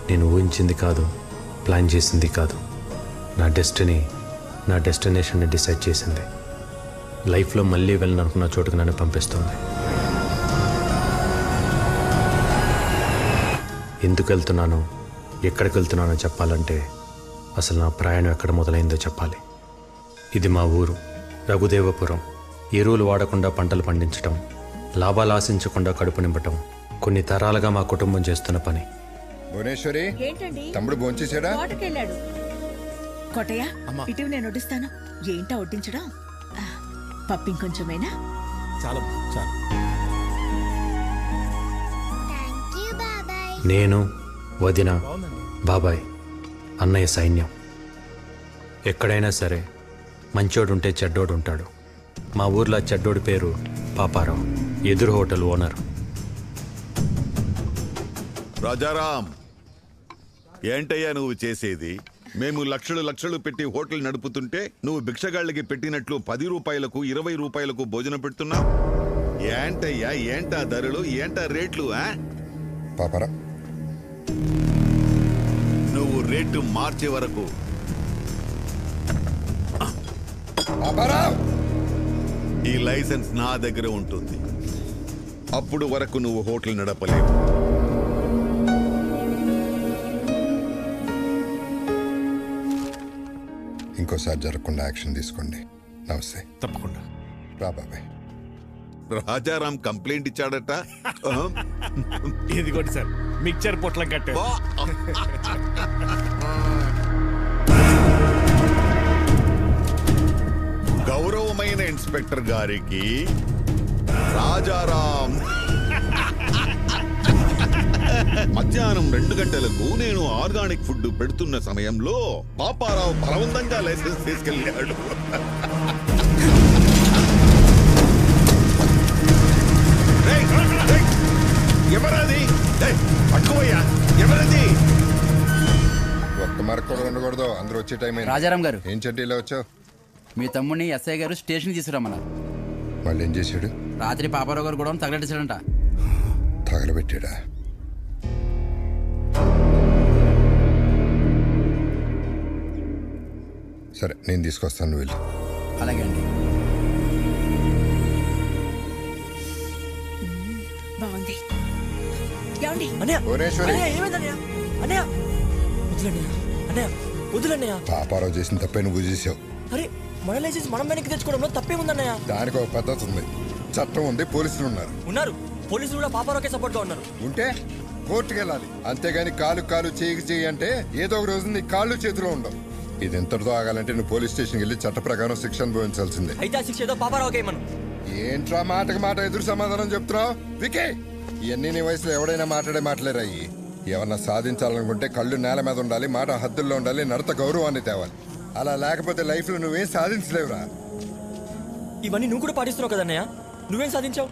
నేను ఊహించింది కాదు, ప్లాన్ చేసింది కాదు. నా డెస్టినీ నా డెస్టినేషన్ని డిసైడ్ చేసింది. లైఫ్లో మళ్ళీ వెళ్ళాలనుకున్న చోటుకు నన్ను పంపిస్తుంది. ఎందుకు వెళ్తున్నానో, ఎక్కడికి వెళ్తున్నానో చెప్పాలంటే అసలు నా ప్రయాణం ఎక్కడ మొదలైందో చెప్పాలి. ఇది మా ఊరు రఘుదేవపురం. ఎరువులు వాడకుండా పంటలు పండించటం, లాభాలు ఆశించకుండా కడుపు నింపటం కొన్ని తరాలుగా మా కుటుంబం చేస్తున్న పని. భువనేశ్వరి, తమ్ముడు భోంచేసాడా? కోటయ్య, ఇటు నేను వడ్డిస్తాను. ఏంటా వడ్డించడం? పప్పింకొంచెమేనా? చాలా చాలు. నేను, వదిన, బాబాయ్, అన్నయ్య సైన్యం. ఎక్కడైనా సరే మంచోడుంటే చెడ్డోడు ఉంటాడు. మా ఊర్లో చెడ్డోడి పేరు పాపారావు, ఎదురు హోటల్ ఓనర్. రాజారాం, ఏంటయ్యా నువ్వు చేసేది? మేము లక్షలు లక్షలు పెట్టి హోటల్ నడుపుతుంటే నువ్వు భిక్షగాళ్ళకి పెట్టినట్లు 10 రూపాయలకు 20 రూపాయలకు భోజనం పెడుతున్నావు. ఏంటయ్యా, ఏంటా ధరలు, ఏంటా రేట్లు? పాపారా, నువ్వు రేటు మార్చే వరకు ఈ లైసెన్స్ నా దగ్గర ఉంటుంది. అప్పుడు వరకు నువ్వు హోటల్ నడపలేవు. ఇంకోసారి జరగకుండా యాక్షన్ తీసుకోండి. నమస్తే. తప్పకుండా రా బాబాయ్. రాజారాం కంప్లైంట్ ఇచ్చాడట. ఇదిగోండి సార్, మిక్చర్ పొట్లం కట్టే. గౌరవమైన ఇన్స్పెక్టర్ గారికి రాజారాం మధ్యాహ్నం 2 గంటలకు నేను ఆర్గానిక్ ఫుడ్ పెడుతున్న సమయంలో పాపారావు బలవంతంగా లైసెన్స్ తీసుకెళ్ళాడు. ఎవరది? పట్టుకోయ్యా, ఎవరది? ఒక్క మరక కూడా ఉండకూడదు. అందరూ వచ్చే టైం అయింది. రాజారాం గారు, ఏం చెడ్డీలో వచ్చావు? మీ తమ్ముడిని ఎస్ఐ గారు స్టేషన్ తీసుకురమ్మన్నారు. మళ్ళీ ఏం చేశాడు? రాత్రి పాపారావు గారు కూడా తగలెట్టేశాడంట. తగలబెట్టాడా? సరే, నేను తీసుకొస్తాను, నువ్వు వెళ్ళు. అలాగే అండి. బాగుంది. పాపారావు చేసిన తప్పే నువ్వు చేసావు. అరే, మన లైసెన్స్ మనం వెనక్కి తెచ్చుకోవడంలో తప్పేముందన్నయ్య? దానికి ఒక పద్ధతి ఉంది, చట్టం ఉంది, పోలీసులు ఉన్నారు. పోలీసులు కూడా పాపారావుకే సపోర్ట్ గా ఉన్నారు. ఉంటే కోర్టుకు వెళ్ళాలి. అంతేగాని కాలు చేయి అంటే ఏదో ఒక రోజు నీ కాళ్ళు చేతిలో ఉండవు. ఇది ఎంతటితో ఆగాలంటే నువ్వు పోలీస్ స్టేషన్కి వెళ్ళి చట్ట ప్రకారం శిక్ష అనుభవించాల్సిందే. అయితే ఆ శిక్ష ఏదో పాపారావుకే మనం. ఏంట్రా మాటకు మాట ఎదురు సమాధానం చెప్తున్నావు? వికే, ఇవన్నీ నీ వయసులో ఎవడైనా మాట్లాడే మాటలేరాయి. ఏమన్నా సాధించాలనుకుంటే కళ్ళు నేల మీద ఉండాలి, మాట హద్దుల్లో ఉండాలి, నడత గౌరవాన్ని తేవాలి. అలా లేకపోతే లైఫ్ లో నువ్వేం సాధించలేవురా. ఇవన్నీ నువ్వు కూడా పాటిస్తున్నావు కదన్నయ్య. నువ్వేం సాధించావు?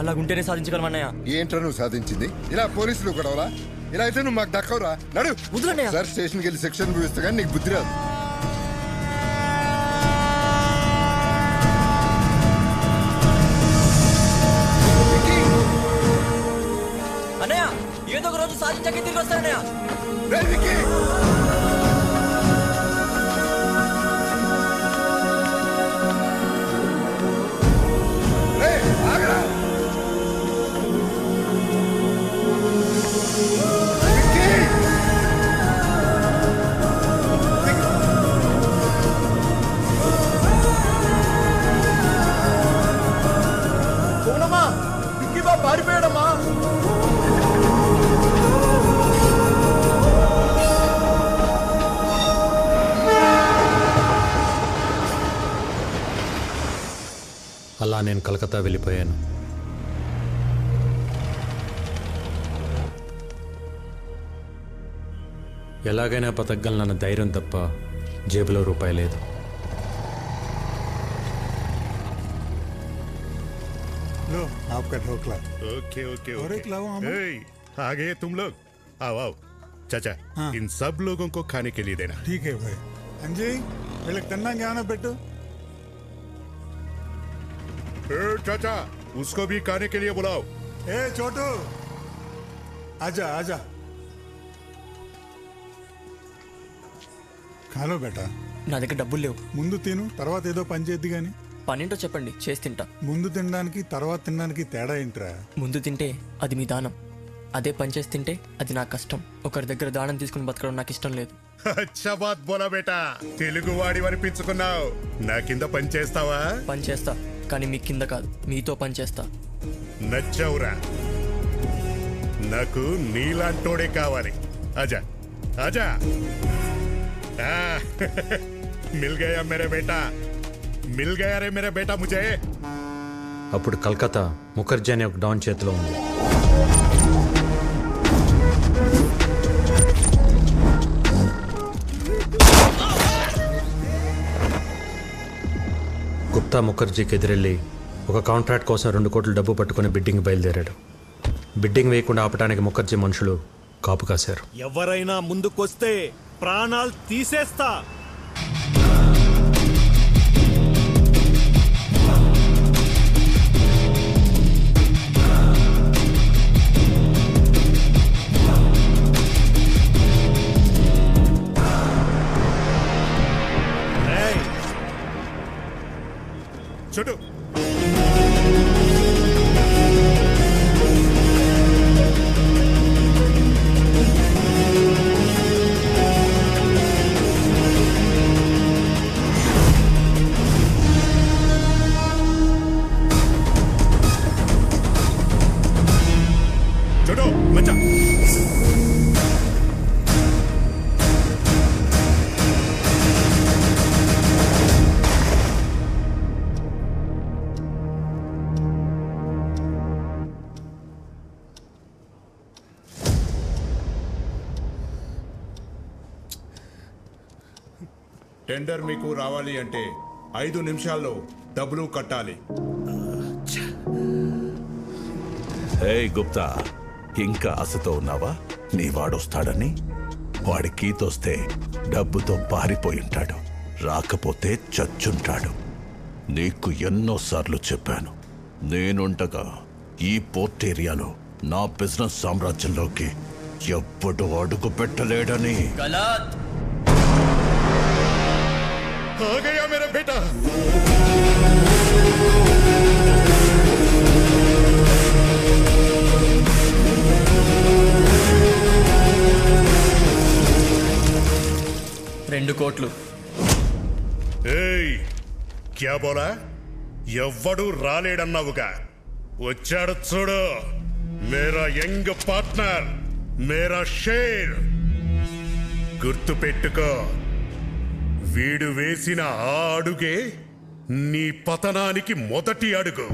అలాగుంటేనే సాధించగలమన్నయ్య. ఏంట్రా నువ్వు సాధించింది? ఇలా పోలీసులు గొడవలా? ఇలా అయితే నువ్వు మాకు దక్కవురా. నడు సార్, స్టేషన్కి వెళ్ళి శిక్షణ అనుభవిస్తే కానీ నీకు బుద్ధి రాదు. అన్నయ్య, ఏదో ఒక రోజు సాధించాక తిరిగి వస్తానన్నయ్య. పారిపోయాడమ్మా. అలా నేను కలకత్తా వెళ్ళిపోయాను. ఎలాగైనా బతకగలనన్న ధైర్యం తప్ప జేబులో రూపాయి లేదు. लो आपका ढोकला। ओके ओके और एक लाओ हम। आ गए तुम लोग, आओ आओ। चाचा, हाँ। इन सब लोगों को खाने के लिए देना। ठीक है भाई। अंजी, వీళ్ళకి తిన్నా జ్ఞానం పెట్టు। चाचा, उसको भी खाने के लिए बुलाओ। ए छोटू, आजा आजा। కాలో బేటా. నా దగ్గర డబ్బులు లేవు. ముందు తిను, తర్వాత ఏదో పని చేద్ది గాని. పనేంటో చెప్పండి, చేసి తింటా. ముందు తినడానికి తర్వాత తినడానికి తేడా ఏంట్రా? ముందు తింటే అది మీ దానం, అదే పని చేసి తింటే అది నా కష్టం. ఒకరి దగ్గర దానం తీసుకుని బతకడం నాకు ఇష్టం లేదు. అచ్చా బాత్ బోలా బేటా, తెలుగు వాడి అనిపించుకున్నావు. నా కింద పని చేస్తావా? పని చేస్తా, కానీ మీ కింద కాదు, మీతో పని చేస్తా. నచ్చవురా, నాకు నీలాంటోడే కావాలి. ఆజా ఆజా. మిల్ గయా మేరే బేటా, మిల్ గయా రే మేరే బేటా ముజే. అప్పుడు కలకత్తా ముఖర్జీ అనే ఒక డాన్ చేతిలో ఉంది. గుప్తా ముఖర్జీకి ఎదురెళ్ళి ఒక కాంట్రాక్ట్ కోసం 2 కోట్ల డబ్బు పట్టుకుని బిడ్డింగ్ బయలుదేరాడు. బిడ్డింగ్ వేయకుండా ఆపడానికి ముఖర్జీ మనుషులు కాపు కాశారు. ఎవరైనా ముందుకొస్తే ప్రాణాలు తీసేస్తా. చూడు, చూడు మచ్చా. టెండర్ మీకు రావాలి అంటే 5 నిమిషాల్లో డబ్బులు కట్టాలి. హే గుప్తా, ఇంకా ఆశతో ఉన్నావా? నీ వాడొస్తాడని? వాడి కీతొస్తే డబ్బుతో పారిపోయి ఉంటాడు, రాకపోతే చచ్చుంటాడు. నీకు ఎన్నోసార్లు చెప్పాను, నేనుండగా ఈ పోర్ట్ ఏరియాలో నా బిజినెస్ సామ్రాజ్యంలోకి ఎప్పుడు అడుగు పెట్టలేడని. आ गया मेरा बेटा. రెండు కోట్లు. ఏయ్, క్యా బోలా? ఎవ్వడు రాలేడన్నావుగా, వచ్చాడు చూడు. మేరా యంగ్ పార్ట్నర్, మేరా షేర్. గుర్తు పెట్టుకో, వీడు వేసిన ఆ అడుగే నీ పతనానికి మొదటి అడుగు.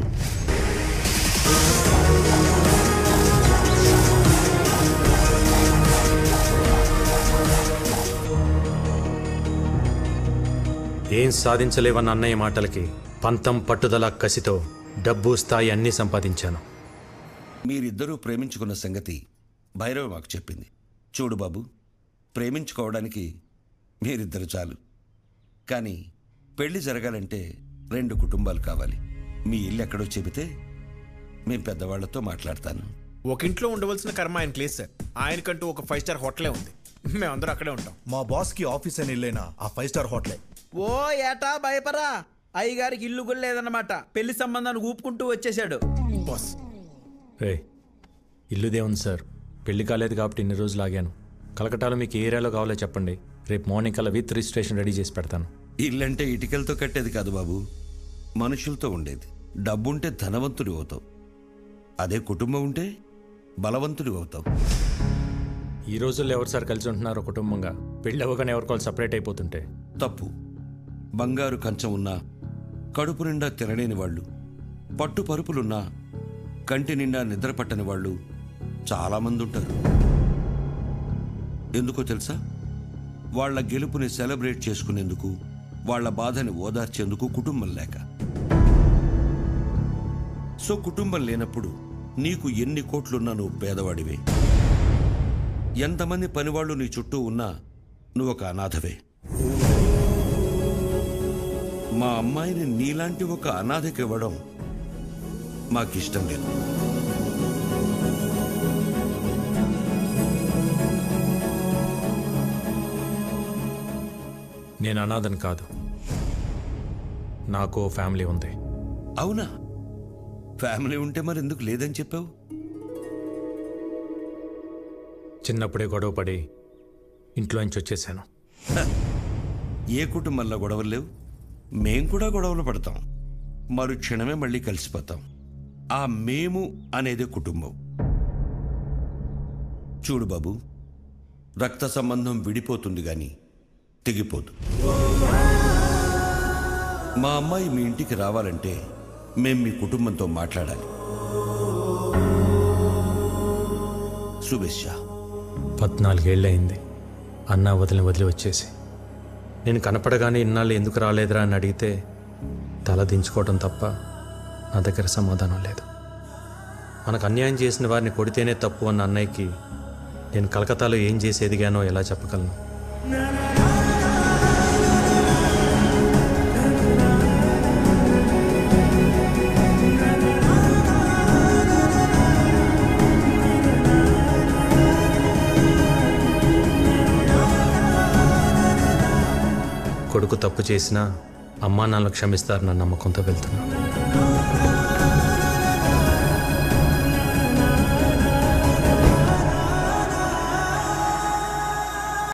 ఏం సాధించలేవన్న అన్నయ్య మాటలకి పంతం, పట్టుదల, కసితో డబ్బు, స్థాయి అన్నీ సంపాదించాను. మీరిద్దరూ ప్రేమించుకున్న సంగతి భైరవ్ మాకు చెప్పింది. చూడు బాబు, ప్రేమించుకోవడానికి మీరిద్దరు చాలు, కానీ పెళ్లి జరగాలంటే 2 కుటుంబాలు కావాలి. మీ ఇల్లు ఎక్కడో చెబితే మేం పెద్దవాళ్లతో మాట్లాడతాను. ఒక ఇంట్లో ఉండవలసిన కర్మ ఆయనకి లేదు సార్. ఆయనకంటూ ఒక 5 స్టార్ హోటలే ఉంది, మేమందరూ అక్కడే ఉంటాం. మా బాస్ కి ఆఫీస్ అని ఇల్లేనా ఆ 5 స్టార్ హోటలే. ఓ ఏటా భయపరా, అయ్యగారికి ఇల్లు కూడా లేదన్నమాట. పెళ్లి సంబంధాన్ని ఊపుకుంటూ వచ్చేసాడు బాస్. రే, ఇల్లుదే ఉంది సార్, పెళ్లి కాలేదు కాబట్టి ఇన్ని రోజులు ఆగాను. కలకటాలో మీకు ఏ ఏరియాలో కావాలో చెప్పండి, రేపు మార్నింగ్ కల్లా విత్ రిజిస్ట్రేషన్ రెడీ చేసి పెడతాను. ఇల్లంటే ఇటుకలతో కట్టేది కాదు బాబు, మనుషులతో ఉండేది. డబ్బుంటే ధనవంతుడి అవుతావు, అదే కుటుంబం ఉంటే బలవంతుడి అవుతావు. ఈ రోజుల్లో ఎవరు సార్ కలిసి ఉంటున్నారు కుటుంబంగా? పెళ్ళి అవ్వగానే ఎవరికోవాలి సపరేట్ అయిపోతుంటే తప్పు. బంగారు కంచం ఉన్నా కడుపు నిండా తినలేని వాళ్ళు, పట్టు పరుపులున్నా కంటి నిండా నిద్ర పట్టని వాళ్ళు చాలామంది ఉంటారు. ఎందుకో తెలుసా? వాళ్ల గెలుపుని సెలబ్రేట్ చేసుకునేందుకు, వాళ్ల బాధని ఓదార్చేందుకు కుటుంబం లేక. సో కుటుంబం లేనప్పుడు నీకు ఎన్ని కోట్లున్నా నువ్వు పేదవాడివే. ఎంతమంది పనివాళ్లు నీ చుట్టూ ఉన్నా నువ్వు ఒక అనాథవే. మా అమ్మాయిని నీలాంటి ఒక అనాథకి ఇవ్వడం మాకిష్టం లేదు. నేను అనాథని కాదు, నాకు ఓ ఫ్యామిలీ ఉంది. అవునా? ఫ్యామిలీ ఉంటే మరి ఎందుకు లేదని చెప్పావు? చిన్నప్పుడే గొడవ పడి ఇంట్లోంచి వచ్చేసాను. ఏ కుటుంబంలో గొడవలు లేవు? మేం కూడా గొడవలు పడతాం, మరు క్షణమే మళ్ళీ కలిసిపోతాం. ఆ మేము అనేది కుటుంబం. చూడు బాబు, రక్త సంబంధం విడిపోతుంది గాని తెగిపోదు. మా అమ్మాయి మీ ఇంటికి రావాలంటే మేం మీ కుటుంబంతో మాట్లాడాలి. శుభేచ్ఛ. 14 ఏళ్ళయింది అన్న వదిలి వచ్చేసి. నేను కనపడగానే ఇన్నాళ్ళు ఎందుకు రాలేదురా అని అడిగితే తల దించుకోవడం తప్ప నా దగ్గర సమాధానం లేదు. మనకు అన్యాయం చేసిన వారిని కొడితేనే తప్పు అన్న అన్నయ్యకి నేను కలకత్తాలో ఏం చేసి ఎదిగానో ఎలా చెప్పగలను? కొడుకు తప్పు చేసినా అమ్మా నాన్నలు క్షమిస్తారన్న నమ్మకంతో వెళ్తున్నాను.